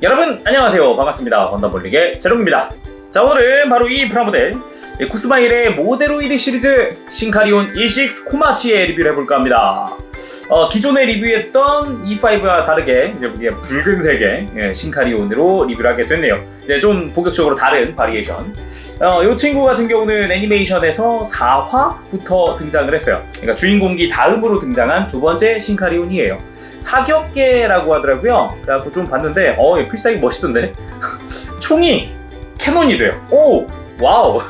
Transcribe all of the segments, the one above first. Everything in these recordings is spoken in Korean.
여러분 안녕하세요. 반갑습니다. 건담볼릭의 제롬입니다. 자, 오늘은 바로 이 프라모델 쿠스마일의 모데로이드 시리즈 신카리온 E6 코마치의 리뷰를 해볼까 합니다. 기존에 리뷰했던 E5와 다르게 이제 붉은색의 신카리온으로 리뷰를 하게 됐네요. 이제 좀 본격적으로 다른 바리에이션. 이 친구 같은 경우는 애니메이션에서 4화부터 등장을 했어요. 그러니까 주인공기 다음으로 등장한 두 번째 신카리온이에요. 사격계라고 하더라고요. 그래갖고 좀 봤는데 필살기 멋있던데 총이 캐논이 돼요. 오! 와우!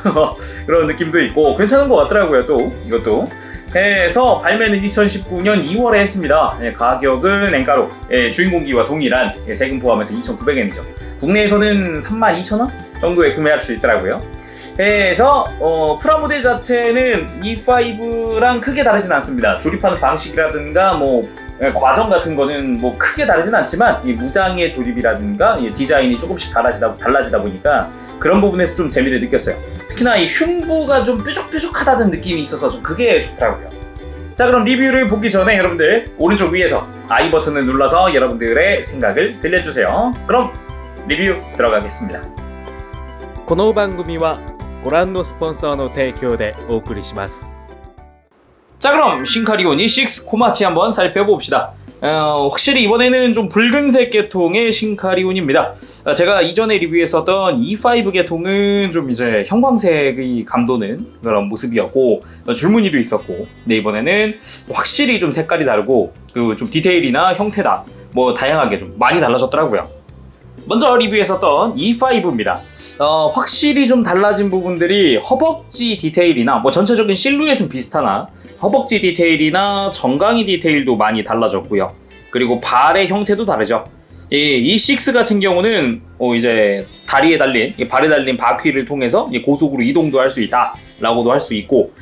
그런 느낌도 있고 괜찮은 것 같더라고요. 또 이것도 해서 발매는 2019년 2월에 했습니다. 가격은 엔가로 주인공기와 동일한 세금 포함해서 2,900엔이죠. 국내에서는 32,000원 정도에 구매할 수 있더라고요. 해서 프라모델 자체는 E5랑 크게 다르진 않습니다. 조립하는 방식이라든가 과정 같은 거는 크게 다르진 않지만 이 무장의 조립이라든가 디자인이 조금씩 달라지다 보니까 그런 부분에서 좀 재미를 느꼈어요. 특히나 이 흉부가 좀 뾰족뾰족하다는 느낌이 있어서 좀 그게 좋더라고요. 자, 그럼 리뷰를 보기 전에 여러분들 오른쪽 위에서 I 버튼을 눌러서 여러분들의 생각을 들려주세요. 그럼 리뷰 들어가겠습니다. この番組はご覧のスポンサーの提供でお送りします。 자, 그럼 신카리온 E6 코마치 한번 살펴봅시다. 확실히 이번에는 좀 붉은색 계통의 신카리온입니다. 제가 이전에 리뷰했었던 E5 계통은 좀 이제 형광색이 감도는 그런 모습이었고 줄무늬도 있었고, 근데 이번에는 확실히 좀 색깔이 다르고 그 좀 디테일이나 형태나 다양하게 좀 많이 달라졌더라고요. 먼저 리뷰했었던 E5입니다. 확실히 좀 달라진 부분들이 허벅지 디테일이나 전체적인 실루엣은 비슷하나 허벅지 디테일이나 정강이 디테일도 많이 달라졌고요. 그리고 발의 형태도 다르죠. 이 E6 같은 경우는 이제 다리에 달린, 발에 달린 바퀴를 통해서 고속으로 이동도 할 수 있다 라고도 할 수 있고,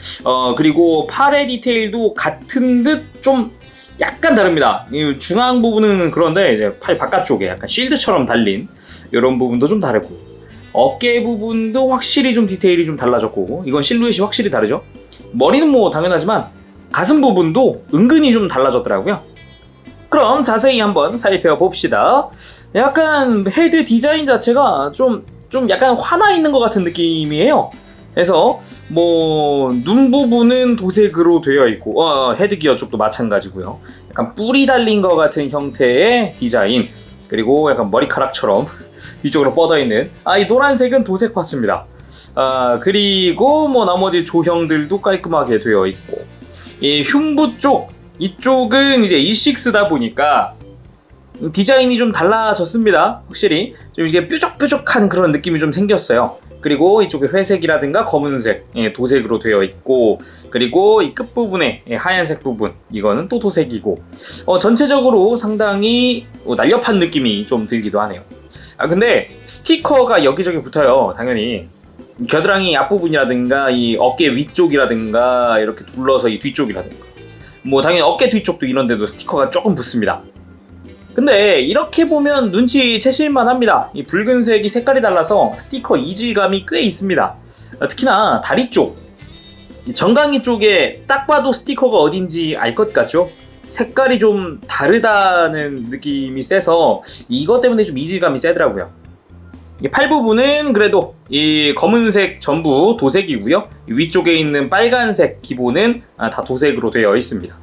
그리고 팔의 디테일도 같은 듯 좀 약간 다릅니다. 이 중앙 부분은 그런데 이제 팔 바깥쪽에 약간 실드처럼 달린 이런 부분도 좀 다르고, 어깨 부분도 확실히 좀 디테일이 좀 달라졌고, 이건 실루엣이 확실히 다르죠. 머리는 당연하지만 가슴 부분도 은근히 좀 달라졌더라고요. 그럼 자세히 한번 살펴봅시다. 약간 헤드 디자인 자체가 좀 약간 화나 있는 것 같은 느낌이에요. 그래서 눈 부분은 도색으로 되어 있고, 헤드기어 쪽도 마찬가지고요. 약간 뿔이 달린 것 같은 형태의 디자인, 그리고 약간 머리카락처럼 뒤쪽으로 뻗어 있는 이 노란색은 도색 파츠입니다. 그리고 나머지 조형들도 깔끔하게 되어 있고, 이 흉부 쪽 이쪽은 이제 E6다 보니까 디자인이 좀 달라졌습니다. 확실히 좀 이게 뾰족뾰족한 그런 느낌이 좀 생겼어요. 그리고 이쪽에 회색이라든가 검은색 도색으로 되어 있고, 그리고 이 끝부분에 하얀색 부분 이거는 또 도색이고, 전체적으로 상당히 날렵한 느낌이 좀 들기도 하네요. 근데 스티커가 여기저기 붙어요. 당연히 겨드랑이 앞부분이라든가 이 어깨 위쪽이라든가 이렇게 둘러서 이 뒤쪽이라든가 당연히 어깨 뒤쪽도 이런 데도 스티커가 조금 붙습니다. 근데 이렇게 보면 눈치채실만 합니다. 이 붉은색이 색깔이 달라서 스티커 이질감이 꽤 있습니다. 특히나 다리 쪽, 정강이 쪽에 딱 봐도 스티커가 어딘지 알 것 같죠? 색깔이 좀 다르다는 느낌이 세서 이것 때문에 좀 이질감이 세더라고요. 이 팔 부분은 그래도 이 검은색 전부 도색이고요. 위쪽에 있는 빨간색 기본은 다 도색으로 되어 있습니다.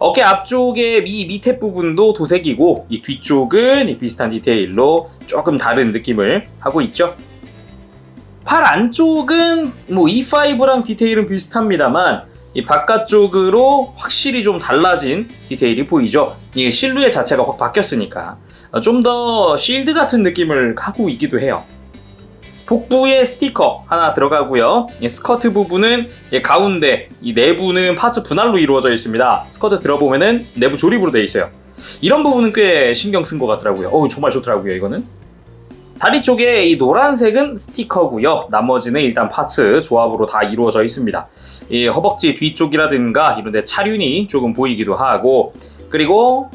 어깨 앞쪽의 밑에 부분도 도색이고, 이 뒤쪽은 비슷한 디테일로 조금 다른 느낌을 하고 있죠. 팔 안쪽은 E5랑 디테일은 비슷합니다만 이 바깥쪽으로 확실히 좀 달라진 디테일이 보이죠. 이 실루엣 자체가 확 바뀌었으니까 좀 더 실드 같은 느낌을 하고 있기도 해요. 복부에 스티커 하나 들어가고요. 스커트 부분은 가운데, 이 내부는 파츠 분할로 이루어져 있습니다. 스커트 들어보면은 내부 조립으로 되어 있어요. 이런 부분은 꽤 신경 쓴 것 같더라고요. 정말 좋더라고요, 이거는. 다리 쪽에 이 노란색은 스티커고요. 나머지는 일단 파츠 조합으로 다 이루어져 있습니다. 이 허벅지 뒤쪽이라든가 이런 데 차륜이 조금 보이기도 하고, 그리고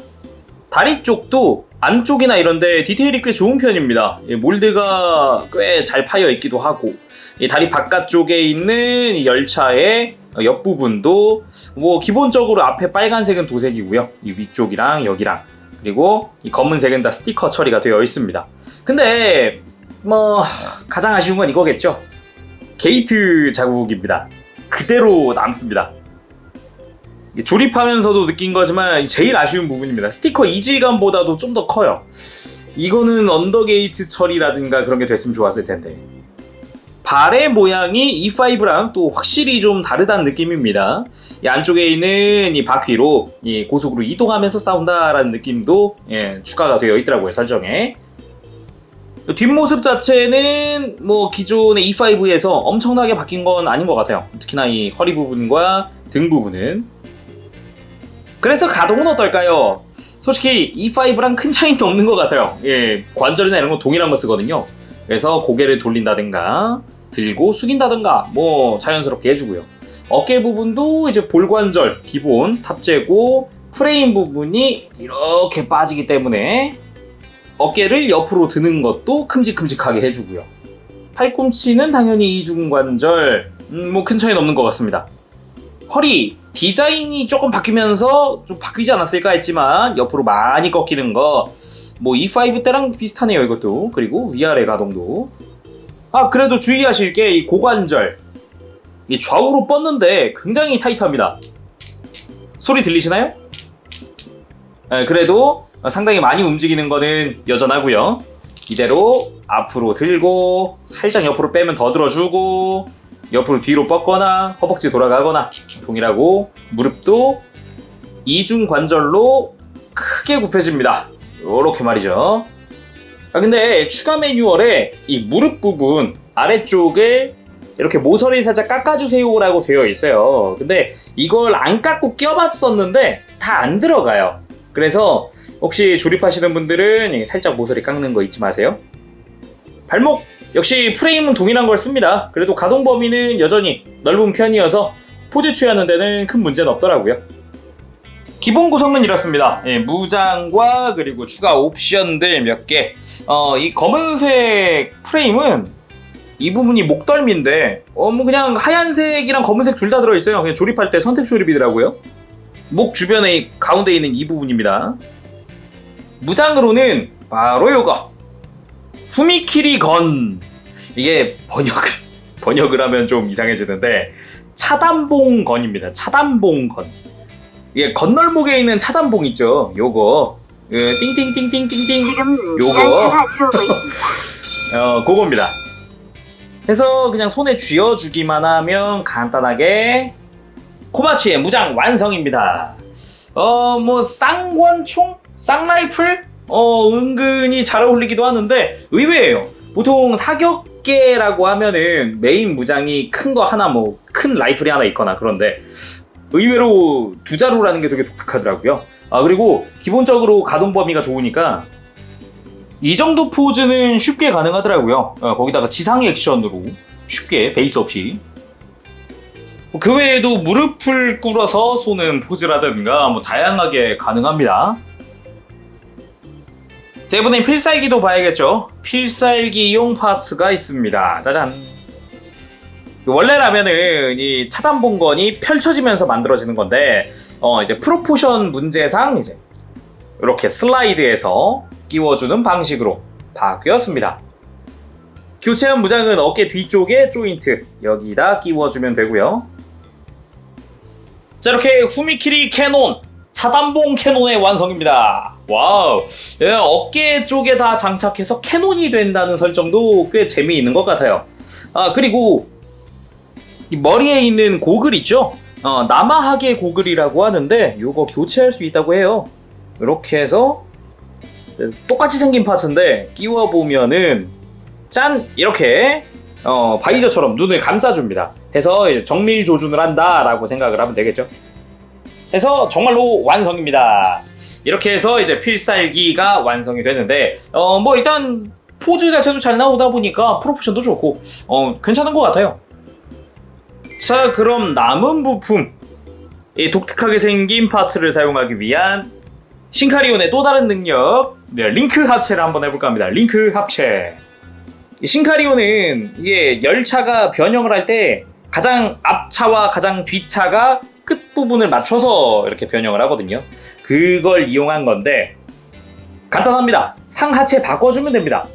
다리 쪽도 안쪽이나 이런데 디테일이 꽤 좋은 편입니다. 몰드가 꽤 잘 파여 있기도 하고, 이 다리 바깥쪽에 있는 열차의 옆부분도 기본적으로 앞에 빨간색은 도색이고요. 이 위쪽이랑 여기랑 그리고 이 검은색은 다 스티커 처리가 되어 있습니다. 근데 뭐 가장 아쉬운 건 이거겠죠. 게이트 자국입니다. 그대로 남습니다. 조립하면서도 느낀 거지만 제일 아쉬운 부분입니다. 스티커 이질감보다도 좀 더 커요. 이거는 언더게이트 처리라든가 그런 게 됐으면 좋았을 텐데. 발의 모양이 E5랑 또 확실히 좀 다르다는 느낌입니다. 이 안쪽에 있는 이 바퀴로 이 고속으로 이동하면서 싸운다라는 느낌도 추가가 되어 있더라고요, 설정에. 뒷모습 자체는 뭐 기존의 E5에서 엄청나게 바뀐 건 아닌 것 같아요. 특히나 이 허리 부분과 등 부분은. 그래서 가동은 어떨까요? 솔직히 E5랑 큰 차이는 없는 것 같아요. 관절이나 이런 거 동일한 거 쓰거든요. 그래서 고개를 돌린다든가 들고 숙인다든가 뭐 자연스럽게 해주고요. 어깨 부분도 이제 볼관절 기본 탑재고 프레임 부분이 이렇게 빠지기 때문에 어깨를 옆으로 드는 것도 큼직큼직하게 해주고요. 팔꿈치는 당연히 이중관절 뭐 큰 차이는 없는 것 같습니다. 허리 디자인이 조금 바뀌면서 좀 바뀌지 않았을까 했지만 옆으로 많이 꺾이는 거 뭐 E5 때랑 비슷하네요, 이것도. 그리고 위아래 가동도. 그래도 주의하실 게 이 고관절 이 좌우로 뻗는데 굉장히 타이트합니다. 소리 들리시나요? 그래도 상당히 많이 움직이는 거는 여전하고요. 이대로 앞으로 들고 살짝 옆으로 빼면 더 들어주고 옆으로 뒤로 뻗거나 허벅지 돌아가거나 동일하고 무릎도 이중 관절로 크게 굽혀집니다. 요렇게 말이죠. 근데 추가 매뉴얼에 이 무릎 부분 아래쪽을 이렇게 모서리 살짝 깎아주세요라고 되어 있어요. 근데 이걸 안 깎고 껴봤었는데 다 안 들어가요. 그래서 혹시 조립하시는 분들은 살짝 모서리 깎는 거 잊지 마세요. 발목 역시 프레임은 동일한 걸 씁니다. 그래도 가동 범위는 여전히 넓은 편이어서 포즈 취하는 데는 큰 문제는 없더라고요. 기본 구성은 이렇습니다. 무장과 그리고 추가 옵션들 몇 개. 이 검은색 프레임은 이 부분이 목덜미인데 뭐 그냥 하얀색이랑 검은색 둘 다 들어있어요. 그냥 조립할 때 선택 조립이더라고요. 목 주변에 가운데 있는 이 부분입니다. 무장으로는 바로 요거 후미키리 건. 이게 번역을 하면 좀 이상해지는데 차단봉 건입니다. 차단봉 건. 이게 건널목에 있는 차단봉 있죠. 요거 띵띵띵띵띵띵 요거 그겁니다. 해서 그냥 손에 쥐어주기만 하면 간단하게 코마치의 무장 완성입니다. 뭐 쌍권총? 쌍라이플? 은근히 잘 어울리기도 하는데 의외예요. 보통 사격계라고 하면은 메인 무장이 큰 거 하나 뭐 큰 라이플이 하나 있거나 그런데 의외로 두 자루라는 게 되게 독특하더라고요. 그리고 기본적으로 가동 범위가 좋으니까 이 정도 포즈는 쉽게 가능하더라고요. 거기다가 지상 액션으로 쉽게 베이스 없이. 그 외에도 무릎을 꿇어서 쏘는 포즈라든가 뭐 다양하게 가능합니다. 자, 이번엔 필살기도 봐야겠죠. 필살기용 파츠가 있습니다. 짜잔. 원래라면은 이 차단봉건이 펼쳐지면서 만들어지는 건데 이제 프로포션 문제상 이제 이렇게 슬라이드해서 끼워주는 방식으로 바뀌었습니다. 교체한 무장은 어깨 뒤쪽에 조인트 여기다 끼워주면 되고요. 자, 이렇게 후미키리 캐논 차단봉 캐논의 완성입니다. 와우. 어깨 쪽에 다 장착해서 캐논이 된다는 설정도 꽤 재미있는 것 같아요. 그리고 이 머리에 있는 고글 있죠? 남아하게 고글이라고 하는데 이거 교체할 수 있다고 해요. 이렇게 해서 똑같이 생긴 파츠인데 끼워보면은 짠! 이렇게 바이저처럼 눈을 감싸줍니다. 해서 이제 정밀 조준을 한다라고 생각을 하면 되겠죠. 해서 정말로 완성입니다. 이렇게 해서 이제 필살기가 완성이 되는데 뭐 일단 포즈 자체도 잘 나오다 보니까 프로포션도 좋고 괜찮은 것 같아요. 자, 그럼 남은 부품 이 독특하게 생긴 파츠를 사용하기 위한 신카리온의 또 다른 능력 링크 합체를 한번 해볼까 합니다. 링크 합체. 이 신카리온은 이게 열차가 변형을 할 때 가장 앞차와 가장 뒤차가 끝부분을 맞춰서 이렇게 변형을 하거든요. 그걸 이용한 건데 간단합니다. 상하체 바꿔주면 됩니다.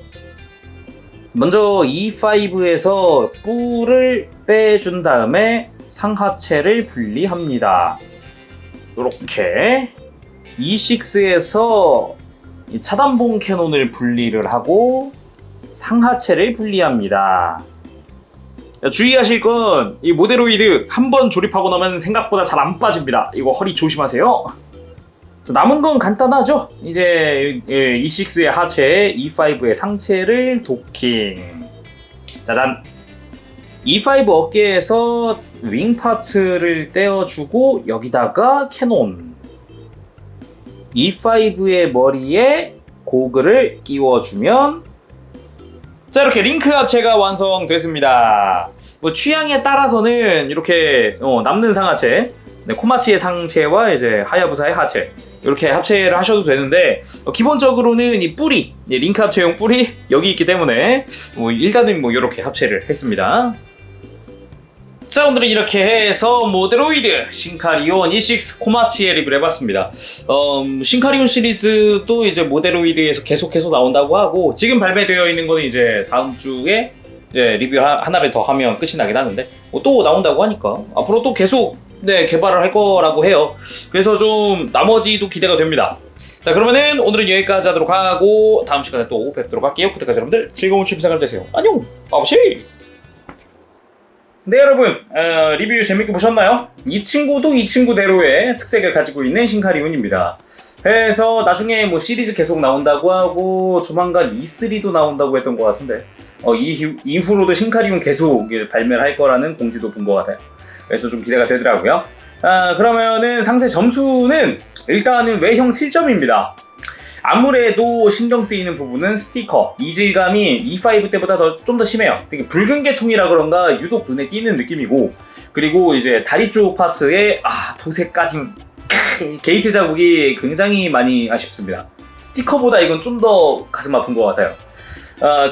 먼저 E5에서 뿔을 빼준 다음에 상하체를 분리합니다. 이렇게 E6에서 차단봉 캐논을 분리를 하고 상하체를 분리합니다. 주의하실 건 이 모데로이드 한번 조립하고 나면 생각보다 잘 안 빠집니다. 이거 허리 조심하세요. 남은 건 간단하죠. 이제 E6의 하체에 E5의 상체를 도킹. 짜잔. E5 어깨에서 윙 파츠를 떼어주고 여기다가 캐논. E5의 머리에 고글을 끼워주면 자, 이렇게 링크 합체가 완성됐습니다. 뭐 취향에 따라서는 이렇게 남는 상하체, 코마치의 상체와 이제 하야부사의 하체 이렇게 합체를 하셔도 되는데 기본적으로는 이 뿔이 링크 합체용 뿔이 여기 있기 때문에 일단은 이렇게 합체를 했습니다. 자, 오늘은 이렇게 해서 모데로이드 신카리온 E6 코마치에 리뷰를 해봤습니다. 신카리온 시리즈도 이제 모데로이드에서 계속해서 나온다고 하고 지금 발매되어 있는 거는 이제 다음 주에 이제 리뷰 하나를 더 하면 끝이 나긴 하는데 또 나온다고 하니까 앞으로 또 계속 개발을 할 거라고 해요. 그래서 좀 나머지도 기대가 됩니다. 자, 그러면은 오늘은 여기까지 하도록 하고 다음 시간에 또 뵙도록 할게요. 그때까지 여러분들 즐거운 취미생활 되세요. 안녕! 바보시! 네, 여러분 리뷰 재밌게 보셨나요? 이 친구도 이 친구대로의 특색을 가지고 있는 신카리온입니다. 그래서 나중에 시리즈 계속 나온다고 하고 조만간 E3도 나온다고 했던 것 같은데 이후로도 신카리온 계속 발매를 할 거라는 공지도 본 것 같아요. 그래서 좀 기대가 되더라고요. 그러면은 상세 점수는 일단은 외형 7점입니다. 아무래도 신경 쓰이는 부분은 스티커, 이질감이 E5 때보다 좀 더 심해요. 되게 붉은 계통이라 그런가 유독 눈에 띄는 느낌이고, 그리고 이제 다리 쪽 파츠에 도색 까진 게이트 자국이 굉장히 많이 아쉽습니다. 스티커보다 이건 좀 더 가슴 아픈 것 같아요.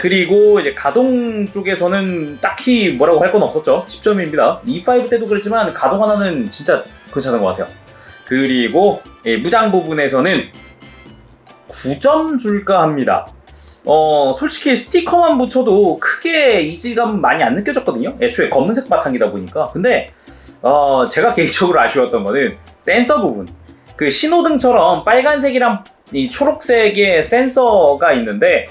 그리고 이제 가동 쪽에서는 딱히 뭐라고 할 건 없었죠. 10점입니다. E5 때도 그렇지만 가동 하나는 진짜 괜찮은 것 같아요. 그리고 무장 부분에서는 9점 줄까 합니다. 솔직히 스티커만 붙여도 크게 이질감 많이 안 느껴졌거든요. 애초에 검은색 바탕이다 보니까. 근데 제가 개인적으로 아쉬웠던 거는 센서 부분. 그 신호등처럼 빨간색이랑 이 초록색의 센서가 있는데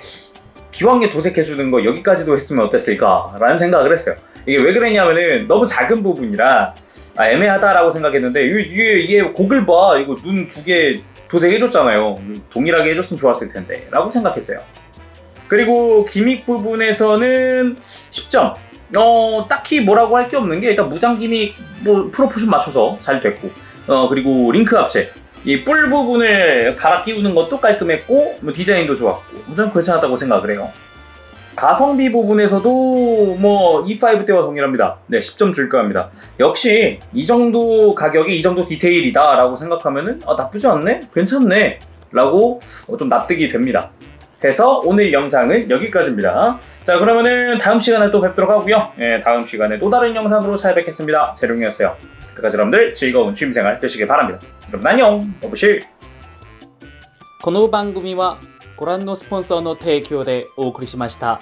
기왕에 도색해주는 거 여기까지도 했으면 어땠을까 라는 생각을 했어요. 이게 왜 그랬냐면은 너무 작은 부분이라 애매하다라고 생각했는데 이게 고글 봐, 이거 눈 2개 도색해줬잖아요. 동일하게 해줬으면 좋았을 텐데 라고 생각했어요. 그리고 기믹 부분에서는 10점. 딱히 뭐라고 할 게 없는 게 일단 무장 기믹 프로포션 맞춰서 잘 됐고, 그리고 링크 합체 이 뿔 부분을 갈아 끼우는 것도 깔끔했고 디자인도 좋았고 저는 괜찮았다고 생각을 해요. 가성비 부분에서도 E5 때와 동일합니다. 네, 10점 줄까 합니다. 역시 이 정도 가격에 이 정도 디테일이다 라고 생각하면은 나쁘지 않네? 괜찮네? 라고 좀 납득이 됩니다. 해서 오늘 영상은 여기까지입니다. 자, 그러면은 다음 시간에 또 뵙도록 하고요. 다음 시간에 또 다른 영상으로 찾아뵙겠습니다. 재룡이었어요. 그때까지 여러분들 즐거운 취미생활 되시길 바랍니다. 여러분 안녕! 오브실! この番組はご覧のスポンサーの提供でお送りしました。